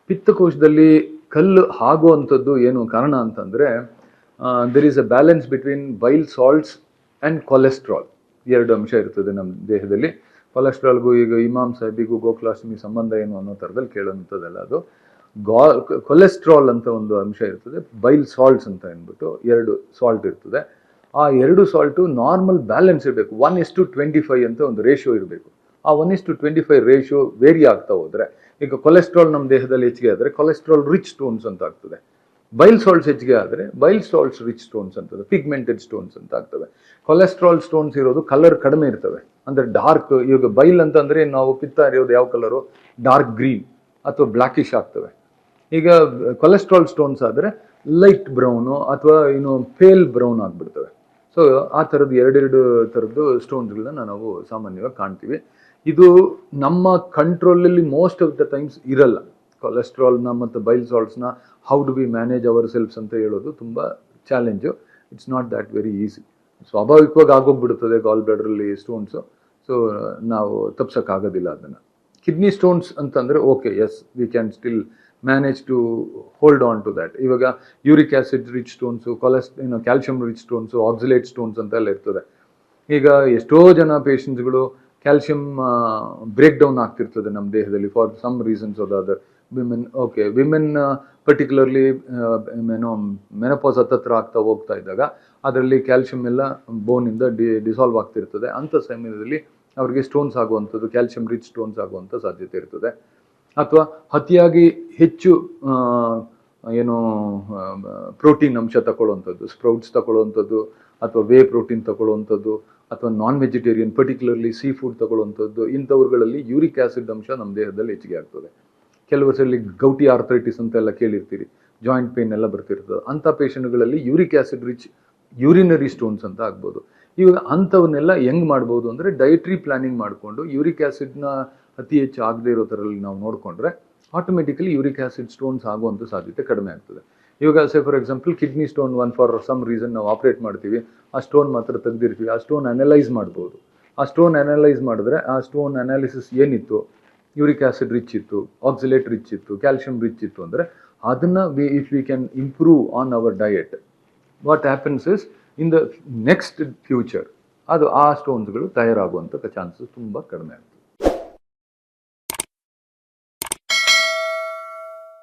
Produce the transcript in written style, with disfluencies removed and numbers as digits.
ಪಿತ್ತಕೋಶದಲ್ಲಿ ಕಲ್ಲು ಆಗುವಂಥದ್ದು ಏನು ಕಾರಣ ಅಂತಂದರೆ there is a balance between bile salts and cholesterol. ಎರಡು ಅಂಶ ಇರ್ತದೆ ನಮ್ಮ ದೇಹದಲ್ಲಿ. ಕೊಲೆಸ್ಟ್ರಾಲ್ಗೂ ಈಗ ಇಮಾಮ್ ಸಾಹೇಬಿಗೂ ಗೋಕುಲಾಷ್ಟಮಿ ಸಂಬಂಧ ಏನು ಅನ್ನೋ ಥರದಲ್ಲಿ ಕೇಳೋಂಥದ್ದಲ್ಲ. ಅದು ಕೊಲೆಸ್ಟ್ರಾಲ್ ಅಂತ ಒಂದು ಅಂಶ ಇರ್ತದೆ, ಬೈಲ್ ಸಾಲ್ಟ್ಸ್ ಅಂತ ಅಂದ್ಬಿಟ್ಟು ಎರಡು ಸಾಲ್ಟ್ ಇರ್ತದೆ. ಆ ಎರಡು ಸಾಲ್ಟು ನಾರ್ಮಲ್ ಬ್ಯಾಲೆನ್ಸ್ ಇರಬೇಕು. 1:25 ಅಂತ ಒಂದು ರೇಷಿಯೋ ಇರಬೇಕು. ಆ 1:25 ರೇಷಿಯೋ ವೇರಿ ಆಗ್ತಾ ಹೋದರೆ, ಈಗ ಕೊಲೆಸ್ಟ್ರಾಲ್ ನಮ್ಮ ದೇಹದಲ್ಲಿ ಹೆಚ್ಚಿಗೆ ಆದರೆ ಕೊಲೆಸ್ಟ್ರಾಲ್ ರಿಚ್ ಸ್ಟೋನ್ಸ್ ಅಂತ ಆಗ್ತದೆ. ಬೈಲ್ ಸಾಲ್ಟ್ಸ್ ಹೆಚ್ಚಿಗೆ ಆದರೆ ಬೈಲ್ ಸಾಲ್ಟ್ಸ್ ರಿಚ್ ಸ್ಟೋನ್ಸ್ ಅಂತದೆ, ಪಿಗ್ಮೆಂಟೆಡ್ ಸ್ಟೋನ್ಸ್ ಅಂತ ಆಗ್ತವೆ. ಕೊಲೆಸ್ಟ್ರಾಲ್ ಸ್ಟೋನ್ಸ್ ಇರೋದು ಕಲರ್ ಕಡಿಮೆ ಇರ್ತವೆ, ಅಂದರೆ ಡಾರ್ಕ್. ಈಗ ಬೈಲ್ ಅಂತಂದರೆ ನಾವು ಪಿತ್ತ ಇರೋದು ಯಾವ ಕಲರು, ಡಾರ್ಕ್ ಗ್ರೀನ್ ಅಥವಾ ಬ್ಲ್ಯಾಕಿಶ್ ಆಗ್ತವೆ. ಈಗ ಕೊಲೆಸ್ಟ್ರಾಲ್ ಸ್ಟೋನ್ಸ್ ಆದರೆ ಲೈಟ್ ಬ್ರೌನು ಅಥವಾ ಪೇಲ್ ಬ್ರೌನ್ ಆಗಿಬಿಡ್ತವೆ. ಸೊ ಆ ಥರದ್ದು ಎರಡೆರಡು ಥರದ್ದು ಸ್ಟೋನ್ಸ್ಗಳನ್ನ ನಾವು ಸಾಮಾನ್ಯವಾಗಿ ಕಾಣ್ತೀವಿ. ಇದು ನಮ್ಮ ಕಂಟ್ರೋಲಲ್ಲಿ ಮೋಸ್ಟ್ ಆಫ್ ದ ಟೈಮ್ಸ್ ಇರಲ್ಲ. ಕೊಲೆಸ್ಟ್ರಾಲ್ನ ಮತ್ತು ಬೈಲ್ ಸಾಲ್ಟ್ಸ್ನ how do we manage our selfs ಅಂತ ಹೇಳೋದು ತುಂಬ challenge. It's not that very easy. ಸ್ವಾಭಾವಿಕವಾಗಿ ಆಗೋಗ್ಬಿಡುತ್ತದೆ ಗಾಲ್ ಬ್ಲಾಡರಲ್ಲಿ ಸ್ಟೋನ್ಸು. ಸೊ ನಾವು ತಪ್ಸೋಕ್ಕಾಗೋದಿಲ್ಲ ಅದನ್ನು. ಕಿಡ್ನಿ ಸ್ಟೋನ್ಸ್ ಅಂತಂದರೆ okay, yes, we can still manage to hold on to that. ಇವಾಗ uric acid rich stones, calcium rich stones, oxalate stones ಅಂತೆಲ್ಲ ಇರ್ತದೆ. ಈಗ ಎಷ್ಟೋ ಜನ ಪೇಷಂಟ್ಸ್ಗಳು ಕ್ಯಾಲ್ಶಿಯಂ ಬ್ರೇಕ್ ಡೌನ್ ಆಗ್ತಿರ್ತದೆ ನಮ್ಮ ದೇಹದಲ್ಲಿ for some reasons or other. Women particularly menopause ಹತ್ತತ್ರ ಆಗ್ತಾ ಹೋಗ್ತಾ ಇದ್ದಾಗ ಅದರಲ್ಲಿ ಕ್ಯಾಲ್ಶಿಯಂ ಎಲ್ಲ ಬೋನಿಂದ ಡಿಸಾಲ್ವ್ ಆಗ್ತಿರ್ತದೆ. ಅಂಥ ಸಮಯದಲ್ಲಿ ಅವರಿಗೆ ಸ್ಟೋನ್ಸ್ ಆಗುವಂಥದ್ದು, ಕ್ಯಾಲ್ಶಿಯಂ ರಿಚ್ ಸ್ಟೋನ್ಸ್ ಆಗುವಂಥ ಸಾಧ್ಯತೆ ಇರ್ತದೆ. ಅಥವಾ ಅತಿಯಾಗಿ ಹೆಚ್ಚು ಪ್ರೋಟೀನ್ ಅಂಶ ತಗೊಳ್ಳುವಂಥದ್ದು, ಸ್ಪ್ರೌಟ್ಸ್ ತಗೊಳ್ಳುವಂಥದ್ದು, ಅಥವಾ ವೇ ಪ್ರೋಟೀನ್ ತಗೊಳ್ಳುವಂಥದ್ದು, ಅಥವಾ non vegetarian particularly sea food ತಗೊಳ್ಳುವಂಥದ್ದು, ಇಂಥವ್ರುಗಳಲ್ಲಿ ಯೂರಿಕ್ ಆ್ಯಸಿಡ್ ಅಂಶ ನಮ್ಮ ದೇಹದಲ್ಲಿ ಹೆಚ್ಚಿಗೆ ಆಗ್ತದೆ. ಕೆಲವರಲ್ಲಿ ಗೌಟಿ ಆರ್ಥರೈಟಿಸ್ ಅಂತೆಲ್ಲ ಕೇಳಿರ್ತೀರಿ, ಜಾಯಿಂಟ್ ಪೇನ್ ಎಲ್ಲ ಬರ್ತಿರ್ತದೆ. ಅಂಥ ಪೇಷಂಟ್ಗಳಲ್ಲಿ uric acid rich urinary stones ಅಂತ ಆಗ್ಬೋದು. ಇವಾಗ ಅಂಥವನ್ನೆಲ್ಲ ಹೆಂಗೆ ಮಾಡ್ಬೋದು ಅಂದರೆ ಡಯಟ್ರಿ ಪ್ಲಾನಿಂಗ್ ಮಾಡಿಕೊಂಡು ಯೂರಿಕ್ ಆ್ಯಸಿಡ್ನ ಅತಿ ಹೆಚ್ಚು ಆಗದೆ ಇರೋ ಥರಲ್ಲಿ ನಾವು ನೋಡಿಕೊಂಡ್ರೆ ಆಟೋಮೆಟಿಕಲಿ ಯೂರಿಕ್ ಆ್ಯಸಿಡ್ ಸ್ಟೋನ್ಸ್ ಆಗುವಂಥ ಸಾಧ್ಯತೆ ಕಡಿಮೆ ಆಗ್ತದೆ. ಇವಾಗ for example kidney stone for some reason ನಾವು ಆಪ್ರೇಟ್ ಮಾಡ್ತೀವಿ, ಆ ಸ್ಟೋನ್ ಮಾತ್ರ ತೆಗೆದಿರ್ತೀವಿ. ಆ ಸ್ಟೋನ್ ಅನಲೈಸ್ ಮಾಡ್ಬೋದು. ಆ ಸ್ಟೋನ್ ಅನಲೈಸ್ ಮಾಡಿದ್ರೆ ಆ ಸ್ಟೋನ್ ಅನಾಲಿಸಿಸ್ ಏನಿತ್ತು, ಯೂರಿಕ್ ಆ್ಯಸಿಡ್ ರಿಚ್ ಇತ್ತು, ಆಕ್ಸಿಲೇಟ್ ರಿಚ್ ಇತ್ತು, ಕ್ಯಾಲ್ಶಿಯಂ ರಿಚ್ ಇತ್ತು ಅಂದರೆ ಅದನ್ನು if we can improve on our diet, what happens is in the next future ಅದು ಆ ಸ್ಟೋನ್ಸ್ಗಳು ತಯಾರಾಗುವಂಥ ಚಾನ್ಸಸ್ ತುಂಬ ಕಡಿಮೆ ಆಗುತ್ತೆ.